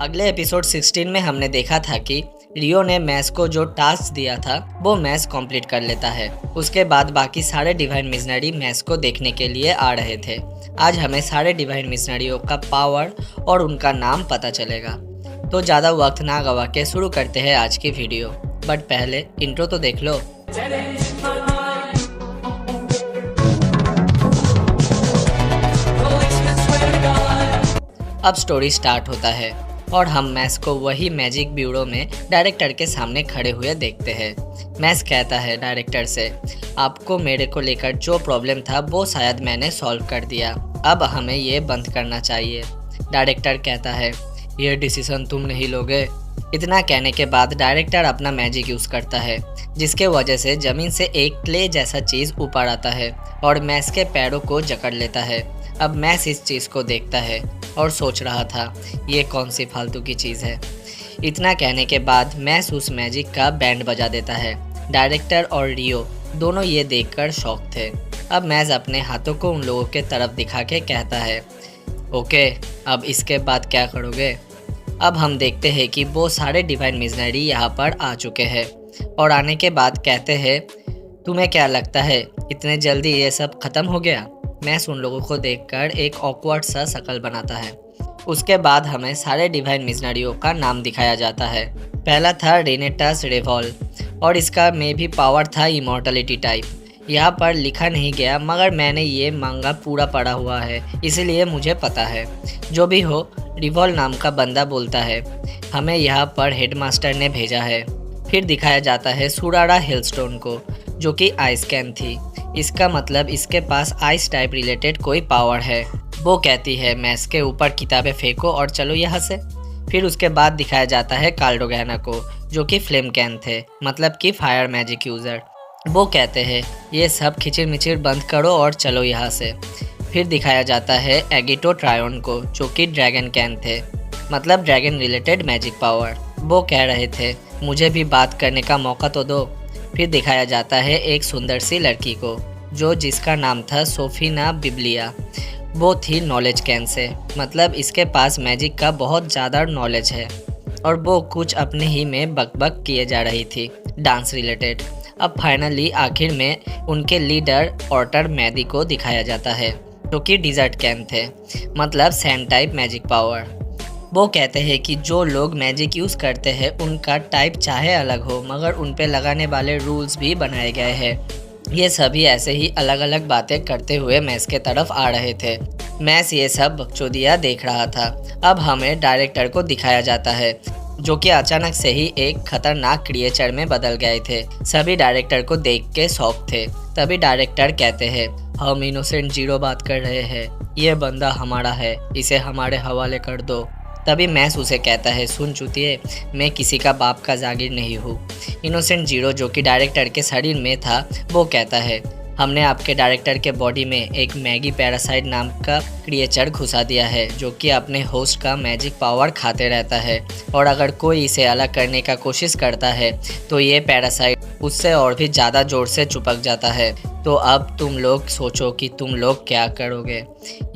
अगले एपिसोड 16 में हमने देखा था कि रियो ने मैस को जो टास्क दिया था वो मैस कंप्लीट कर लेता है। उसके बाद बाकी सारे डिवाइन मिशनरी मैस को देखने के लिए आ रहे थे। आज हमें सारे डिवाइन मिशनरियों का पावर और उनका नाम पता चलेगा। तो ज़्यादा वक्त ना गवा के शुरू करते हैं आज की वीडियो। बट पहले इंट्रो तो देख लो। अब स्टोरी स्टार्ट होता है और हम मैस को वही मैजिक ब्यूरो में डायरेक्टर के सामने खड़े हुए देखते हैं। मैस कहता है डायरेक्टर से, आपको मेरे को लेकर जो प्रॉब्लम था वो शायद मैंने सॉल्व कर दिया, अब हमें ये बंद करना चाहिए। डायरेक्टर कहता है, ये डिसीजन तुम नहीं लोगे। इतना कहने के बाद डायरेक्टर अपना मैजिक यूज़ करता है, जिसके वजह से ज़मीन से एक क्ले जैसा चीज़ ऊपर आता है और मैस के पैरों को जकड़ लेता है। अब मैस इस चीज़ को देखता है और सोच रहा था ये कौन सी फालतू की चीज़ है। इतना कहने के बाद मैस उस मैजिक का बैंड बजा देता है। डायरेक्टर और रियो दोनों ये देखकर शॉक थे। अब मैस अपने हाथों को उन लोगों के तरफ दिखा के कहता है, ओके अब इसके बाद क्या करोगे। अब हम देखते हैं कि वो सारे डिवाइन मिशनरी यहाँ पर आ चुके हैं और आने के बाद कहते हैं, तुम्हें क्या लगता है इतने जल्दी ये सब ख़त्म हो गया। मैस उन लोगों को देखकर एक ऑकवर्ड सा शक्ल बनाता है। उसके बाद हमें सारे डिवाइन मिशनरियों का नाम दिखाया जाता है। पहला था रेनेटस रेवॉल और इसका में भी पावर था इमॉर्टलिटी टाइप। यहाँ पर लिखा नहीं गया मगर मैंने ये मांगा पूरा पढ़ा हुआ है इसलिए मुझे पता है। जो भी हो, रिवॉल नाम का बंदा बोलता है, हमें यहाँ पर हेडमास्टर ने भेजा है। फिर दिखाया जाता है सुरारा हेलस्टोन को, जो कि आइस कैन थी। इसका मतलब इसके पास आइस टाइप रिलेटेड कोई पावर है। वो कहती है, मैस के ऊपर किताबें फेंको और चलो यहाँ से। फिर उसके बाद दिखाया जाता है काल्डोगैना को, जो कि फ्लेम कैन थे, मतलब कि फायर मैजिक यूज़र। वो कहते हैं, ये सब खिचिर मिचिर बंद करो और चलो यहाँ से। फिर दिखाया जाता है एगिटो ट्रायोन को, जो कि ड्रैगन कैन थे, मतलब ड्रैगन रिलेटेड मैजिक पावर। वो कह रहे थे, मुझे भी बात करने का मौका तो दो। फिर दिखाया जाता है एक सुंदर सी लड़की को, जिसका नाम था सोफीना बिब्लिया। वो थी नॉलेज कैन से, मतलब इसके पास मैजिक का बहुत ज़्यादा नॉलेज है और वो कुछ अपने ही में बकबक किए जा रही थी डांस रिलेटेड। अब फाइनली आखिर में उनके लीडर ऑर्टर मैदी को दिखाया जाता है, जो कि डिजर्ट कैन थे, मतलब सैंड टाइप मैजिक पावर। वो कहते हैं कि जो लोग मैजिक यूज़ करते हैं उनका टाइप चाहे अलग हो मगर उन पे लगाने वाले रूल्स भी बनाए गए हैं। ये सभी ऐसे ही अलग अलग बातें करते हुए मैस के तरफ आ रहे थे। मैस ये सब बकचोदियाँ देख रहा था। अब हमें डायरेक्टर को दिखाया जाता है, जो कि अचानक से ही एक खतरनाक क्रिएचर में बदल गए थे। सभी डायरेक्टर को देख के शॉक थे। तभी डायरेक्टर कहते हैं, हम इनोसेंट जीरो बात कर रहे हैं, ये बंदा हमारा है, इसे हमारे हवाले कर दो। तभी मैस उसे कहता है, सुन चुतिए, मैं किसी का बाप का जागीर नहीं हूँ। इनोसेंट जीरो, जो कि डायरेक्टर के शरीर में था, वो कहता है, हमने आपके डायरेक्टर के बॉडी में एक मैगी पैरासाइट नाम का क्रिएचर घुसा दिया है, जो कि अपने होस्ट का मैजिक पावर खाते रहता है और अगर कोई इसे अलग करने का कोशिश करता है तो ये पैरासाइट उससे और भी ज़्यादा ज़ोर से चिपक जाता है। तो अब तुम लोग सोचो कि तुम लोग क्या करोगे।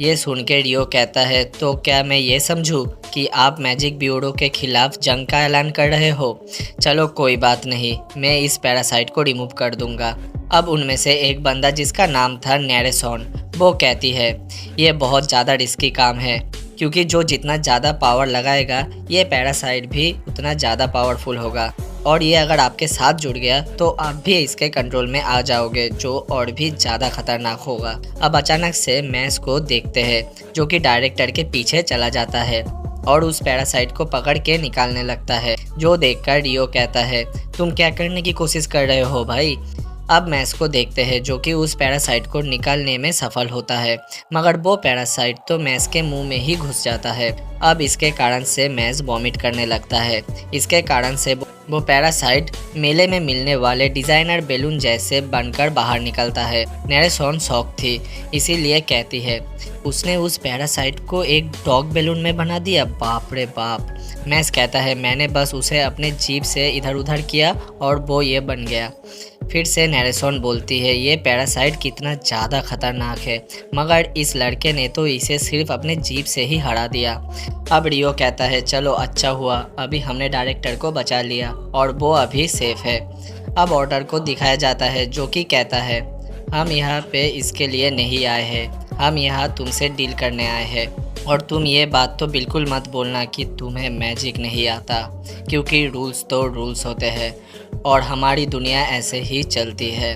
ये सुन के रियो कहता है, तो क्या मैं ये समझूं कि आप मैजिक ब्यूरो के खिलाफ जंग का ऐलान कर रहे हो। चलो कोई बात नहीं, मैं इस पैरासाइट को रिमूव कर दूंगा। अब उनमें से एक बंदा, जिसका नाम था नैरेसॉन, वो कहती है, ये बहुत ज़्यादा रिस्की काम है क्योंकि जो जितना ज़्यादा पावर लगाएगा ये पैरासाइट भी उतना ज़्यादा पावरफुल होगा और ये अगर आपके साथ जुड़ गया तो आप भी इसके कंट्रोल में आ जाओगे, जो और भी ज़्यादा खतरनाक होगा। अब अचानक से मैस को देखते हैं, जो कि डायरेक्टर के पीछे चला जाता है और उस पैरासाइट को पकड़ के निकालने लगता है। जो देखकर रियो कहता है, तुम क्या करने की कोशिश कर रहे हो भाई। अब मैस को देखते हैं, जो कि उस पैरासाइट को निकालने में सफल होता है मगर वो पैरासाइट तो मैस के मुंह में ही घुस जाता है। अब इसके कारण से मैस वॉमिट करने लगता है। इसके कारण से वो पैरासाइट मेले में मिलने वाले डिज़ाइनर बैलून जैसे बनकर बाहर निकलता है। नैरेसॉन शॉक थी, इसीलिए कहती है, उसने उस पैरासाइट को एक डॉग बैलून में बना दिया, बाप रे बाप। मैस कहता है, मैंने बस उसे अपने जीभ से इधर उधर किया और वो ये बन गया। फिर से नैरेसन बोलती है, ये पैरासाइट कितना ज़्यादा खतरनाक है, मगर इस लड़के ने तो इसे सिर्फ अपने जीभ से ही हरा दिया। अब रियो कहता है, चलो अच्छा हुआ, अभी हमने डायरेक्टर को बचा लिया और वो अभी सेफ है। अब ऑर्डर को दिखाया जाता है जो कि कहता है, हम यहाँ पे इसके लिए नहीं आए हैं, हम यहाँ तुमसे डील करने आए हैं। और तुम ये बात तो बिल्कुल मत बोलना कि तुम्हें मैजिक नहीं आता, क्योंकि रूल्स तो रूल्स होते हैं और हमारी दुनिया ऐसे ही चलती है,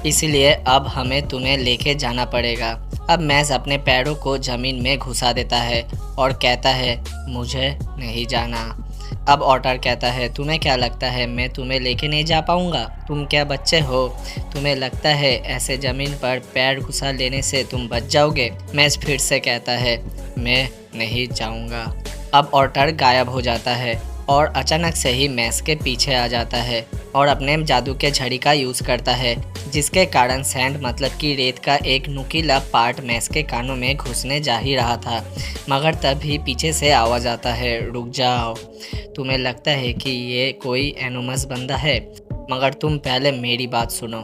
इसलिए अब हमें तुम्हें लेके जाना पड़ेगा। अब मैस अपने पैरों को ज़मीन में घुसा देता है और कहता है, मुझे नहीं जाना। अब ऑटर कहता है, तुम्हें क्या लगता है मैं तुम्हें लेके नहीं जा पाऊँगा? तुम क्या बच्चे हो? तुम्हें लगता है ऐसे ज़मीन पर पैर घुसा लेने से तुम बच जाओगे? मैस फिर से कहता है, मैं नहीं जाऊँगा। अब ऑटर गायब हो जाता है और अचानक से ही मैस के पीछे आ जाता है और अपने जादू के झड़ी का यूज़ करता है, जिसके कारण सैंड मतलब कि रेत का एक नुकीला पार्ट मैस के कानों में घुसने जा ही रहा था, मगर तभी पीछे से आवाज़ आता है, रुक जाओ, तुम्हें लगता है कि ये कोई एनोमस बंदा है, मगर तुम पहले मेरी बात सुनो।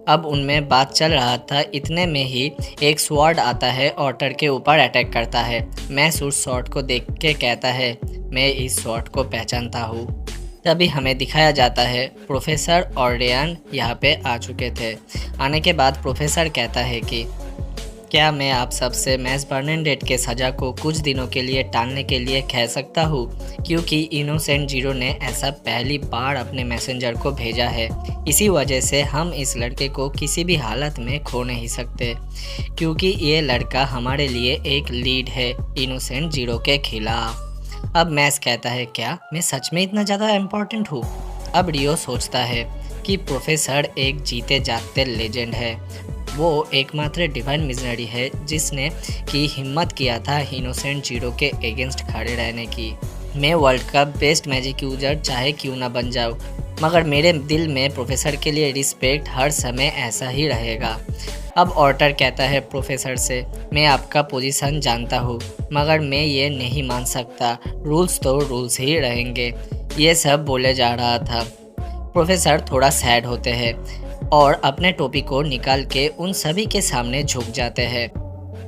अब उनमें बात चल रहा था, इतने में ही एक स्वॉर्ड आता है, ऑटर के ऊपर अटैक करता है। मैस उस स्वॉर्ड को देख के कहता है, मैं इस स्वॉर्ड को पहचानता हूँ। तभी हमें दिखाया जाता है प्रोफेसर और रेयान यहाँ पे आ चुके थे। आने के बाद प्रोफेसर कहता है कि क्या मैं आप सबसे मैस बर्नाडेट के सज़ा को कुछ दिनों के लिए टालने के लिए कह सकता हूँ, क्योंकि इनोसेंट जीरो ने ऐसा पहली बार अपने मैसेंजर को भेजा है। इसी वजह से हम इस लड़के को किसी भी हालत में खो नहीं सकते, क्योंकि ये लड़का हमारे लिए एक लीड है इनोसेंट जीरो के खिलाफ। अब मैस कहता है, क्या मैं सच में इतना ज़्यादा इम्पोर्टेंट हूँ? अब रियो सोचता है कि प्रोफेसर एक जीते जागते लेजेंड है, वो एकमात्र डिवाइन मिशनरी है जिसने की हिम्मत किया था इनोसेंट जीरो के अगेंस्ट खड़े रहने की। मैं वर्ल्ड का बेस्ट मैजिक यूजर चाहे क्यों ना बन जाऊँ, मगर मेरे दिल में प्रोफेसर के लिए रिस्पेक्ट हर समय ऐसा ही रहेगा। अब ऑर्टर कहता है प्रोफेसर से, मैं आपका पोजीशन जानता हूँ, मगर मैं ये नहीं मान सकता, रूल्स तो रूल्स ही रहेंगे। ये सब बोले जा रहा था। प्रोफेसर थोड़ा सैड होते हैं और अपने टोपी को निकाल के उन सभी के सामने झुक जाते हैं।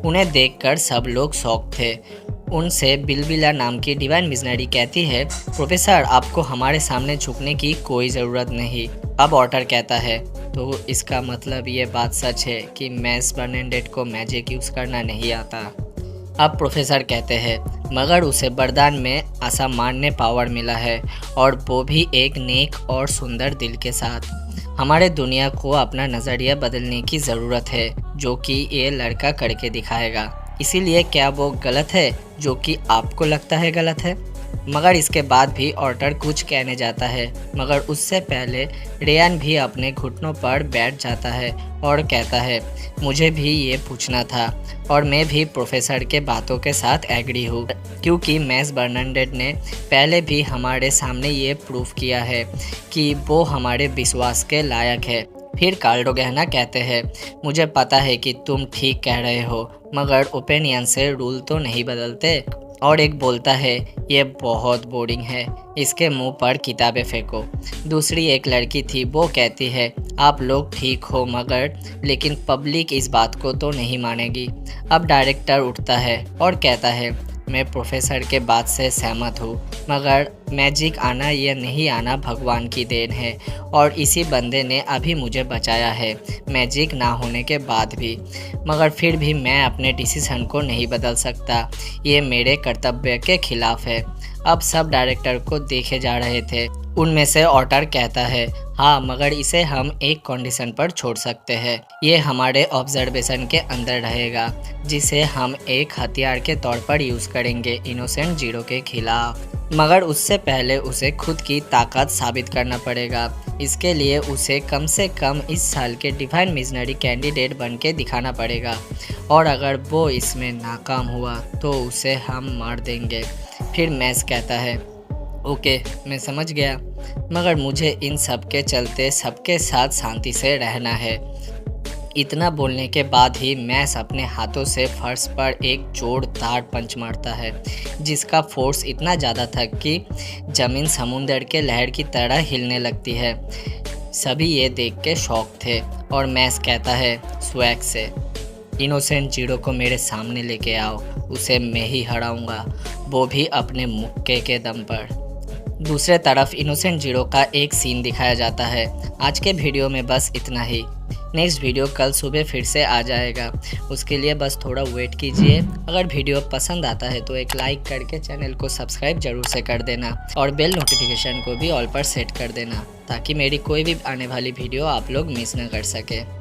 उन्हें देखकर सब लोग शॉक थे। उनसे बिलबिला नाम की डिवाइन मिशनरी कहती है, प्रोफेसर आपको हमारे सामने झुकने की कोई ज़रूरत नहीं। अब ऑर्टर कहता है, तो इसका मतलब ये बात सच है कि मैस बर्नाडेट को मैजिक यूज़ करना नहीं आता। अब प्रोफेसर कहते हैं, मगर उसे वरदान में असामान्य पावर मिला है, और वो भी एक नेक और सुंदर दिल के साथ। हमारे दुनिया को अपना नज़रिया बदलने की ज़रूरत है, जो कि ये लड़का करके दिखाएगा। इसीलिए क्या वो गलत है जो कि आपको लगता है गलत है? मगर इसके बाद भी ऑर्टर कुछ कहने जाता है, मगर उससे पहले रेयान भी अपने घुटनों पर बैठ जाता है और कहता है, मुझे भी ये पूछना था, और मैं भी प्रोफेसर के बातों के साथ एग्री हूँ, क्योंकि मैस बर्नाडेट ने पहले भी हमारे सामने ये प्रूफ किया है कि वो हमारे विश्वास के लायक है। फिर कार्लो गहना कहते हैं, मुझे पता है कि तुम ठीक कह रहे हो, मगर ओपिनियन से रूल तो नहीं बदलते। और एक बोलता है, ये बहुत बोरिंग है, इसके मुंह पर किताबें फेंको। दूसरी एक लड़की थी, वो कहती है, आप लोग ठीक हो, मगर लेकिन पब्लिक इस बात को तो नहीं मानेगी। अब डायरेक्टर उठता है और कहता है, मैं प्रोफेसर के बात से सहमत हूँ, मगर मैजिक आना या नहीं आना भगवान की देन है, और इसी बंदे ने अभी मुझे बचाया है मैजिक ना होने के बाद भी। मगर फिर भी मैं अपने डिसीजन को नहीं बदल सकता, ये मेरे कर्तव्य के खिलाफ है। अब सब डायरेक्टर को देखे जा रहे थे। उनमें से ऑर्टर कहता है, हाँ, मगर इसे हम एक कंडीशन पर छोड़ सकते हैं, ये हमारे ऑब्जर्वेशन के अंदर रहेगा, जिसे हम एक हथियार के तौर पर यूज़ करेंगे इनोसेंट जीरो के खिलाफ। मगर उससे पहले उसे खुद की ताकत साबित करना पड़ेगा। इसके लिए उसे कम से कम इस साल के डिवाइन मिशनरी कैंडिडेट बन के दिखाना पड़ेगा, और अगर वो इसमें नाकाम हुआ तो उसे हम मार देंगे। फिर मैस कहता है, ओके, मैं समझ गया, मगर मुझे इन सब के चलते सबके साथ शांति से रहना है। इतना बोलने के बाद ही मैस अपने हाथों से फर्श पर एक जोरदार पंच मारता है, जिसका फोर्स इतना ज़्यादा था कि ज़मीन समुंदर के लहर की तरह हिलने लगती है। सभी ये देख के शॉक थे और मैक्स कहता है स्वैग से, इनोसेंट जीरो को मेरे सामने लेके आओ, उसे मैं ही हराऊंगा, वो भी अपने मुक्के के दम पर। दूसरे तरफ इनोसेंट जीरो का एक सीन दिखाया जाता है। आज के वीडियो में बस इतना ही। नेक्स्ट वीडियो कल सुबह फिर से आ जाएगा, उसके लिए बस थोड़ा वेट कीजिए। अगर वीडियो पसंद आता है तो एक लाइक करके चैनल को सब्सक्राइब जरूर से कर देना और बेल नोटिफिकेशन को भी ऑल पर सेट कर देना, ताकि मेरी कोई भी आने वाली वीडियो आप लोग मिस ना कर सके।